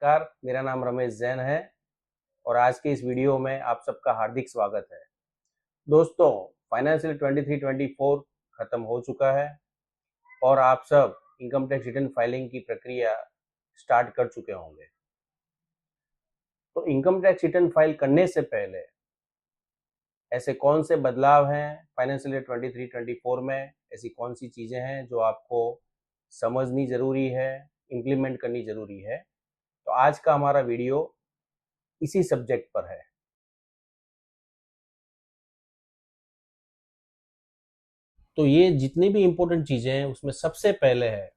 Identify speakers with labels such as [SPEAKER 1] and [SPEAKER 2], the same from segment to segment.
[SPEAKER 1] नमस्कार, मेरा नाम रमेश जैन है और आज के इस वीडियो में आप सबका हार्दिक स्वागत है। दोस्तों, फाइनेंशियल 23-24 खत्म हो चुका है और आप सब इनकम टैक्स रिटर्न फाइलिंग की प्रक्रिया स्टार्ट कर चुके होंगे। तो इनकम टैक्स रिटर्न फाइल करने से पहले ऐसे कौन से बदलाव हैं फाइनेंशियल ईयर 23-24 में, ऐसी कौन सी चीज़ें हैं जो आपको समझनी ज़रूरी है, इम्प्लीमेंट करनी ज़रूरी है। तो आज का हमारा वीडियो इसी सब्जेक्ट पर है। तो ये जितनी भी इम्पोर्टेंट चीज़ें हैं उसमें सबसे पहले है,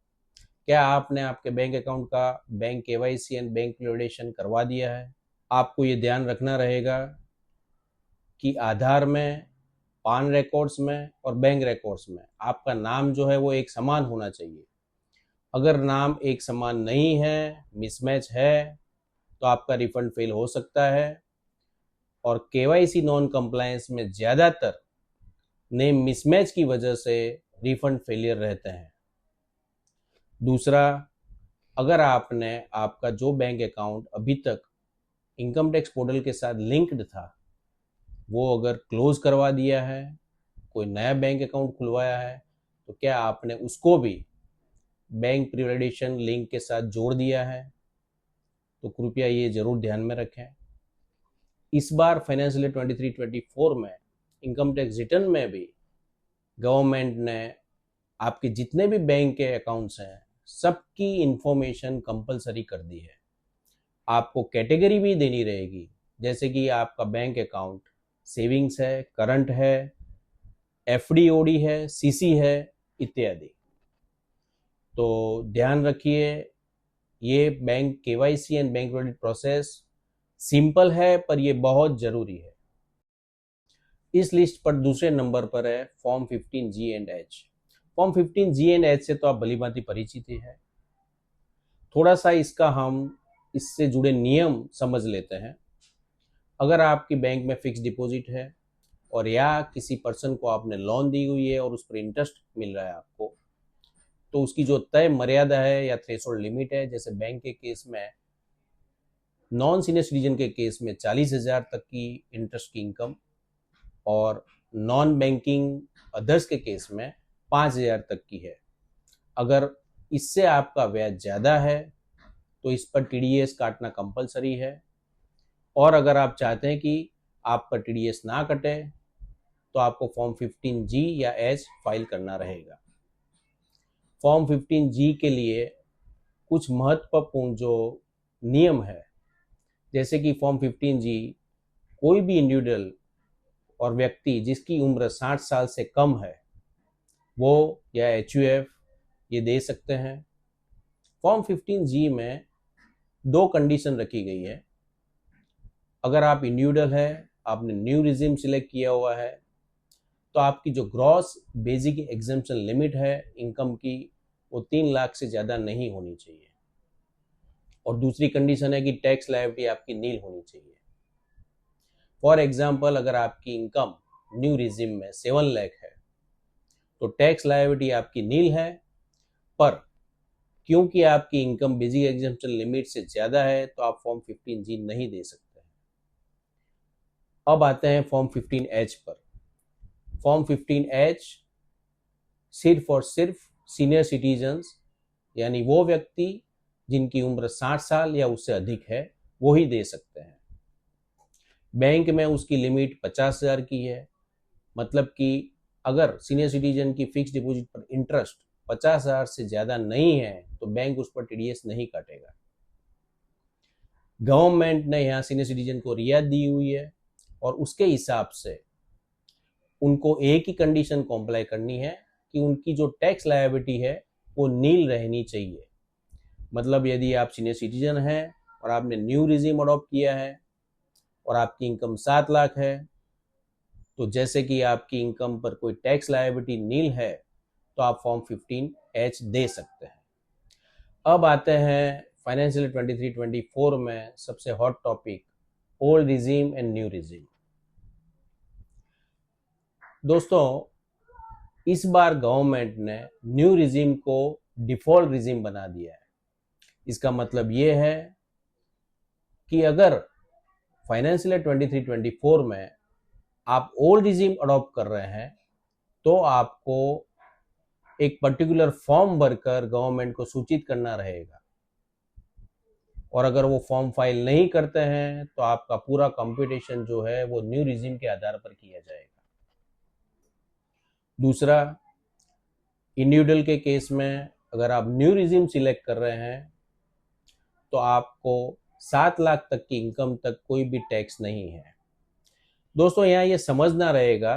[SPEAKER 1] क्या आपने आपके बैंक अकाउंट का bank KYC and bank validation करवा दिया है। आपको ये ध्यान रखना रहेगा कि आधार में, पान रिकॉर्ड्स में और बैंक रिकॉर्ड्स में आपका नाम जो है वो एक समान होना चाहिए। अगर नाम एक समान नहीं है, मिसमैच है, तो आपका रिफंड फेल हो सकता है। और केवाईसी नॉन कंप्लायंस में ज़्यादातर नेम मिसमैच की वजह से रिफंड फेलियर रहते हैं। दूसरा, अगर आपने आपका जो बैंक अकाउंट अभी तक इनकम टैक्स पोर्टल के साथ लिंक्ड था वो अगर क्लोज करवा दिया है, कोई नया बैंक अकाउंट खुलवाया है, तो क्या आपने उसको भी बैंक प्रीवैलिडेशन लिंक के साथ जोड़ दिया है, तो कृपया ये ज़रूर ध्यान में रखें। इस बार फाइनेंशियल 23-24 में इनकम टैक्स रिटर्न में भी गवर्नमेंट ने आपके जितने भी बैंक के अकाउंट्स हैं सबकी इंफॉर्मेशन कंपलसरी कर दी है। आपको कैटेगरी भी देनी रहेगी, जैसे कि आपका बैंक अकाउंट सेविंग्स है, करंट है, एफडी ओडी है, सीसी है इत्यादि। तो ध्यान रखिए, ये bank KYC and bank audit process simple है पर ये बहुत ज़रूरी है। इस लिस्ट पर दूसरे नंबर पर है form 15G and H। Form 15G and H से तो आप भलीभांति परिचित ही है। थोड़ा सा इससे जुड़े नियम समझ लेते हैं। अगर आपकी बैंक में फिक्स डिपॉजिट है और या किसी पर्सन को आपने लोन दी हुई है और उस पर इंटरेस्ट मिल रहा है आपको, तो उसकी जो तय मर्यादा है या थ्रेशोल्ड लिमिट है, जैसे बैंक के केस में, नॉन सीनियर सिटीजन के केस में 40,000 तक की इंटरेस्ट की इनकम और नॉन बैंकिंग अदर्स के केस में 5,000 तक की है। अगर इससे आपका ब्याज ज़्यादा है तो इस पर टीडीएस काटना कंपलसरी है। और अगर आप चाहते हैं कि आप पर टीडीएस ना कटे तो आपको फॉर्म 15G या H फाइल करना रहेगा। फॉर्म 15G के लिए कुछ महत्वपूर्ण जो नियम है, जैसे कि फॉर्म 15G कोई भी इंडिविजुअल और व्यक्ति जिसकी उम्र 60 साल से कम है वो या HUF ये दे सकते हैं। फॉर्म 15G में 2 कंडीशन रखी गई है। अगर आप इंडिविजुअल है, आपने न्यू रिजिम सिलेक्ट किया हुआ है, तो आपकी जो ग्रॉस बेसिक एग्जम्पशन लिमिट है इनकम की वो 3 लाख से ज़्यादा नहीं होनी चाहिए। और दूसरी कंडीशन है कि टैक्स लायबिलिटी आपकी नील होनी चाहिए। फॉर एग्जाम्पल, अगर आपकी इनकम न्यू रिजिम में 7 लाख है तो टैक्स लायबिलिटी आपकी नील है, पर क्योंकि आपकी इनकम बेसिक एग्जम्पशन लिमिट से ज़्यादा है तो आप फॉर्म 15G नहीं दे सकते हैं। अब आते हैं फॉर्म 15H पर। फॉर्म 15H सिर्फ और सिर्फ सीनियर सिटीजन्स यानी वो व्यक्ति जिनकी उम्र 60 साल या उससे अधिक है वो ही दे सकते हैं। बैंक में उसकी लिमिट 50,000 की है, मतलब कि अगर सीनियर सिटीजन की फिक्स डिपॉजिट पर इंटरेस्ट 50,000 से ज़्यादा नहीं है तो बैंक उस पर टीडीएस नहीं काटेगा। गवर्नमेंट ने यहाँ सीनियर सिटीजन को रियायत दी हुई है और उसके हिसाब से उनको एक ही कंडीशन कॉम्प्लाई करनी है कि उनकी जो टैक्स लायबिलिटी है वो नील रहनी चाहिए। मतलब यदि आप सीनियर सिटीजन हैं और आपने न्यू रिजिम अडॉप्ट किया है और आपकी इनकम 7 लाख है, तो जैसे कि आपकी इनकम पर कोई टैक्स लायबिलिटी नील है तो आप फॉर्म 15H दे सकते हैं। अब आते हैं फाइनेंशियल 23-24 में सबसे hot topic, old regime and new regime. दोस्तों, इस बार गवर्नमेंट ने न्यू रिजिम को डिफॉल्ट रिजिम बना दिया है। इसका मतलब ये है कि अगर फाइनेंशियल ईयर 23-24 में आप ओल्ड रिजीम अडॉप्ट कर रहे हैं तो आपको एक पर्टिकुलर फॉर्म भरकर गवर्नमेंट को सूचित करना रहेगा, और अगर वो फॉर्म फाइल नहीं करते हैं तो आपका पूरा कंप्यूटेशन जो है वो न्यू रिजीम के आधार पर किया जाएगा। दूसरा, इंडिविजुअल के केस में अगर आप न्यू रिजीम सिलेक्ट कर रहे हैं तो आपको 7 लाख तक की इनकम तक कोई भी टैक्स नहीं है। दोस्तों, यहाँ ये समझना रहेगा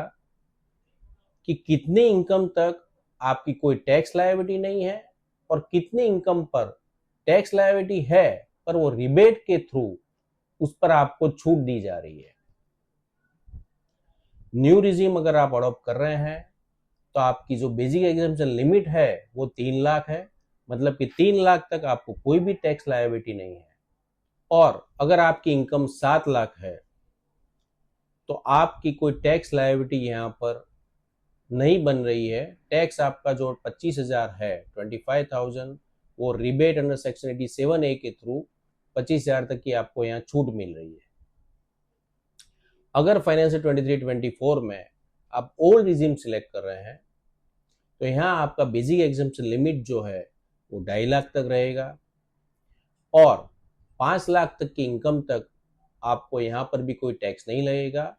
[SPEAKER 1] कि कितने इनकम तक आपकी कोई टैक्स लायबिलिटी नहीं है और कितने इनकम पर टैक्स लायबिलिटी है पर वो रिबेट के थ्रू उस पर आपको छूट दी जा रही है। न्यू रिजीम अगर आप अडॉप्ट कर रहे हैं तो आपकी जो बेसिक एग्जेम्पशन लिमिट है वो 3 लाख है, मतलब कि 3 लाख तक आपको कोई भी टैक्स लायबिलिटी नहीं है। और अगर आपकी इनकम 7 लाख है तो आपकी कोई टैक्स लायबिलिटी यहाँ पर नहीं बन रही है। टैक्स आपका जो 25,000 है, 25,000, वो रिबेट अंडर सेक्शन 87A के थ्रू 25,000 तक की आपको यहाँ छूट मिल रही है। अगर फाइनेंशियल 23-24 में आप ओल्ड रिजीम सिलेक्ट कर रहे हैं तो यहाँ आपका बेसिक एग्जेम्पशन लिमिट जो है वो 2.5 लाख तक रहेगा और 5 लाख तक की इनकम तक आपको यहाँ पर भी कोई टैक्स नहीं लगेगा।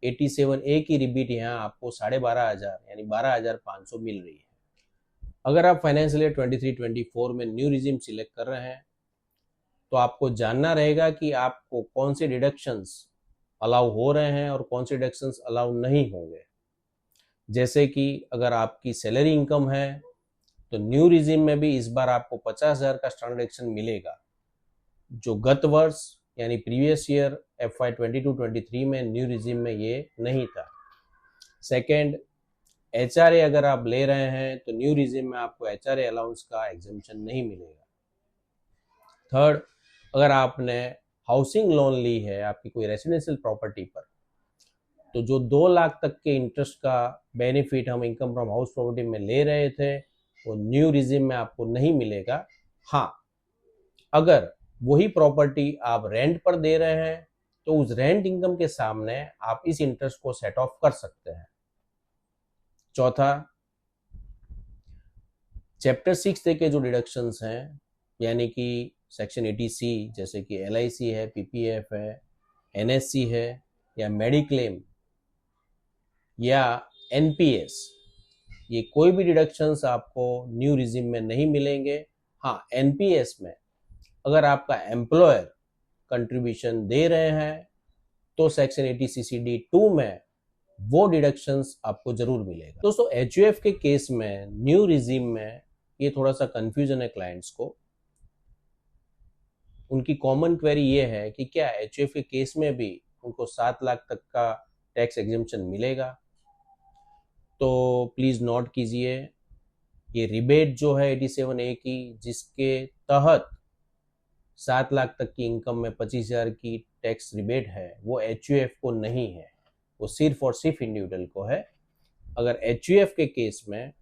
[SPEAKER 1] 87A की रिबीट यहाँ आपको 12,500 यानी 12,500 मिल रही है। अगर आप फाइनेंशियल ईयर 23-24 में न्यू रिजीम सिलेक्ट कर रहे हैं तो आपको जानना रहेगा कि आपको कौन से डिडक्शंस अलाउ हो रहे हैं और कौन से डिडक्शंस अलाउ नहीं होंगे। जैसे कि अगर आपकी सैलरी इनकम है तो न्यू रिजीम में भी इस बार आपको 50,000 का स्टैंडर्ड डिडक्शन मिलेगा, जो गत वर्ष यानी प्रीवियस ईयर FY 22-23 में न्यू रिजीम में ये नहीं था। सेकेंड, HRA अगर आप ले रहे हैं तो न्यू रिजीम में आपको HRA अलाउंस का एग्जेम्पशन नहीं मिलेगा। थर्ड, अगर आपने हाउसिंग लोन ली है आपकी कोई रेसिडेंशियल प्रॉपर्टी पर तो जो 2 लाख तक के इंटरेस्ट का बेनिफिट हम इनकम फ्रॉम हाउस प्रॉपर्टी में ले रहे थे वो न्यू रिजीम में आपको नहीं मिलेगा। हाँ, अगर वही प्रॉपर्टी आप रेंट पर दे रहे हैं तो उस रेंट इनकम के सामने आप इस इंटरेस्ट को सेट ऑफ कर सकते हैं। चौथा, चैप्टर 6 के जो डिडक्शंस हैं यानी कि सेक्शन 80C जैसे कि LIC है, PPF है, NSC है या मेडिक्लेम या NPS, ये कोई भी डिडक्शंस आपको न्यू रिजीम में नहीं मिलेंगे। हाँ, NPS में अगर आपका एम्प्लॉयर कंट्रीब्यूशन दे रहे हैं तो सेक्शन 80CCD2 में वो डिडक्शंस आपको जरूर मिलेगा। दोस्तों, HUF के केस में न्यू रिजीम में ये थोड़ा सा कंफ्यूजन है क्लाइंट्स को। उनकी कॉमन क्वेरी ये है कि क्या HUF के केस में भी उनको 7 लाख तक का टैक्स एग्जेम्पशन मिलेगा। तो प्लीज नोट कीजिए, ये रिबेट जो है 87A की जिसके तहत 7 लाख तक की इनकम में 25,000 की टैक्स रिबेट है वो HUF को नहीं है, वो सिर्फ और सिर्फ इंडिविजुअल को है। अगर HUF के केस में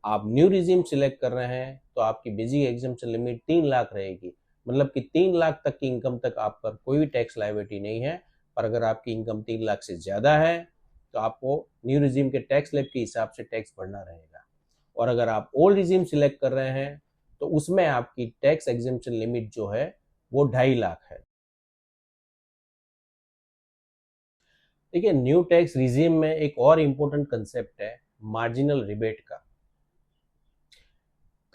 [SPEAKER 1] आप न्यू रिजीम सिलेक्ट कर रहे हैं तो आपकी बेसिक एग्जेम्पशन लिमिट 3 लाख रहेगी, मतलब कि 3 लाख तक की इनकम तक आप पर कोई भी टैक्स लायबिलिटी नहीं है। पर अगर आपकी इनकम 3 लाख से ज्यादा है तो आपको न्यू रिजीम के टैक्स स्लैब के हिसाब से टैक्स भरना रहेगा। और अगर आप ओल्ड रिजीम सिलेक्ट कर रहे हैं तो उसमें आपकी टैक्स एग्जेम्पशन लिमिट जो है वो 2.5 लाख है। देखिए, न्यू टैक्स रिजीम में एक और इंपॉर्टेंट कंसेप्ट है मार्जिनल रिबेट का।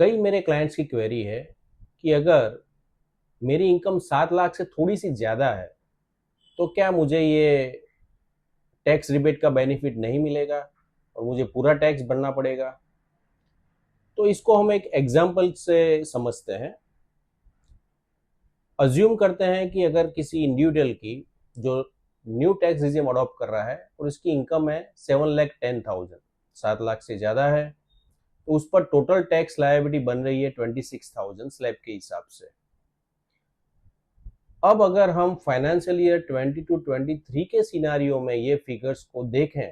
[SPEAKER 1] कई मेरे क्लाइंट्स की क्वेरी है कि अगर मेरी इनकम 7 लाख से थोड़ी सी ज्यादा है तो क्या मुझे ये टैक्स रिबेट का बेनिफिट नहीं मिलेगा और मुझे पूरा टैक्स भरना पड़ेगा। तो इसको हम एक एग्जांपल से समझते हैं। अज्यूम करते हैं कि अगर किसी इंडिविजुअल की जो न्यू टैक्स रिजीम अडॉप्ट कर रहा है और इसकी इनकम है 7,10,000, 7 लाख से ज्यादा है, तो उस पर टोटल टैक्स लायबिलिटी बन रही है 26,000 स्लैब के हिसाब से। अब अगर हम फाइनेंशियल ईयर 22-23 के सिनारियो में ये फिगर्स को देखें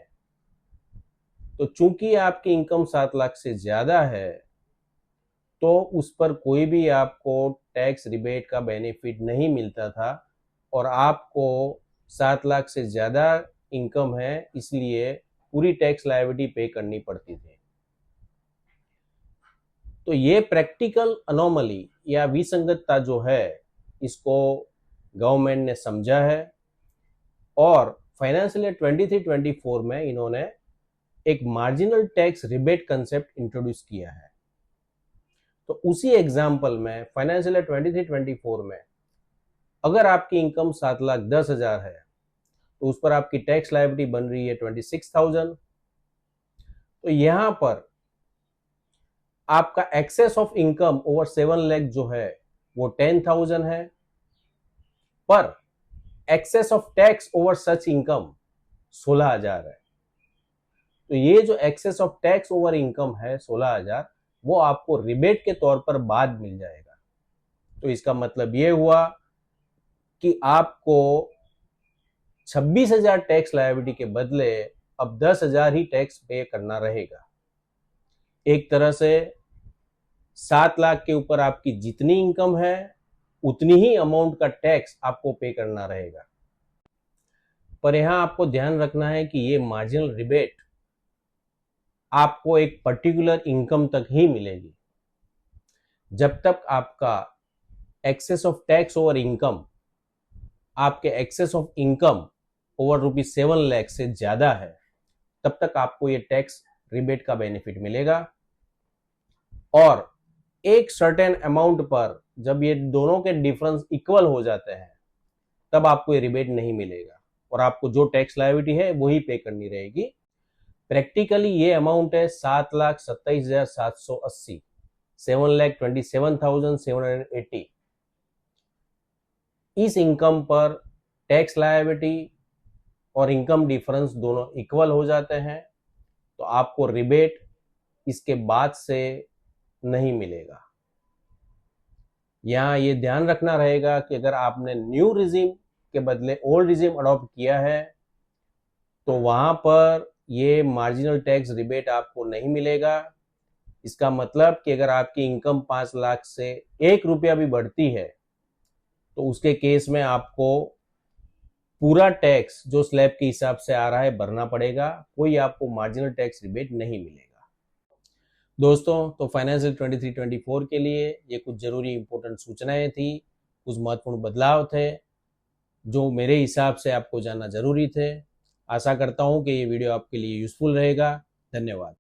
[SPEAKER 1] तो चूंकि आपकी इनकम 7 लाख से ज्यादा है तो उस पर कोई भी आपको टैक्स रिबेट का बेनिफिट नहीं मिलता था और आपको 7 लाख से ज़्यादा इनकम है इसलिए पूरी टैक्स लायबिलिटी पे करनी पड़ती थी। तो ये प्रैक्टिकल अनोमली या विसंगतता जो है इसको गवर्नमेंट ने समझा है और फाइनेंशियल ईयर 23-24 में इन्होंने एक marginal tax rebate concept introduce किया है। तो उसी एग्जाम्पल में फाइनेंशियल ईयर 23-24 में अगर आपकी इनकम 7,10,000 है तो उस पर आपकी टैक्स लायबिलिटी बन रही है 26,000। तो यहां पर आपका excess of income over 7 lakh जो है वो 10,000 है, पर excess of tax over such income 16,000 है। तो ये जो excess of tax over income है 16,000 वो आपको रिबेट के तौर पर बाद मिल जाएगा। तो इसका मतलब ये हुआ कि आपको 26,000 टैक्स लायबिलिटी के बदले अब 10,000 ही टैक्स पे करना रहेगा। एक तरह से 7 लाख के ऊपर आपकी जितनी इनकम है उतनी ही अमाउंट का टैक्स आपको पे करना रहेगा। पर यहां आपको ध्यान रखना है कि ये मार्जिनल रिबेट आपको एक पर्टिकुलर इनकम तक ही मिलेगी। जब तक आपका excess of tax over income आपके excess of income over ₹7 lakh से ज्यादा है तब तक आपको ये टैक्स रिबेट का बेनिफिट मिलेगा। और एक सर्टेन अमाउंट पर जब ये दोनों के डिफरेंस इक्वल हो जाते हैं तब आपको ये रिबेट नहीं मिलेगा और आपको जो टैक्स लायबिलिटी है वही पे करनी रहेगी। प्रैक्टिकली ये अमाउंट है 7,27,780, 7,27,780। इस इनकम पर टैक्स लायबिलिटी और इनकम डिफरेंस दोनों इक्वल हो जाते हैं तो आपको रिबेट इसके बाद से नहीं मिलेगा। यहां ये ध्यान रखना रहेगा कि अगर आपने न्यू रिजीम के बदले ओल्ड रिजीम अडॉप्ट किया है तो वहां पर ये मार्जिनल टैक्स रिबेट आपको नहीं मिलेगा। इसका मतलब कि अगर आपकी इनकम 5 लाख से 1 रुपया भी बढ़ती है तो उसके केस में आपको पूरा टैक्स जो स्लैब के हिसाब से आ रहा है भरना पड़ेगा, कोई आपको मार्जिनल टैक्स रिबेट नहीं मिलेगा। दोस्तों, तो फाइनेंशियल 23-24 के लिए ये कुछ जरूरी इंपॉर्टेंट सूचनाएं थी, कुछ महत्वपूर्ण बदलाव थे जो मेरे हिसाब से आपको जानना जरूरी थे। आशा करता हूं कि ये वीडियो आपके लिए यूजफुल रहेगा। धन्यवाद।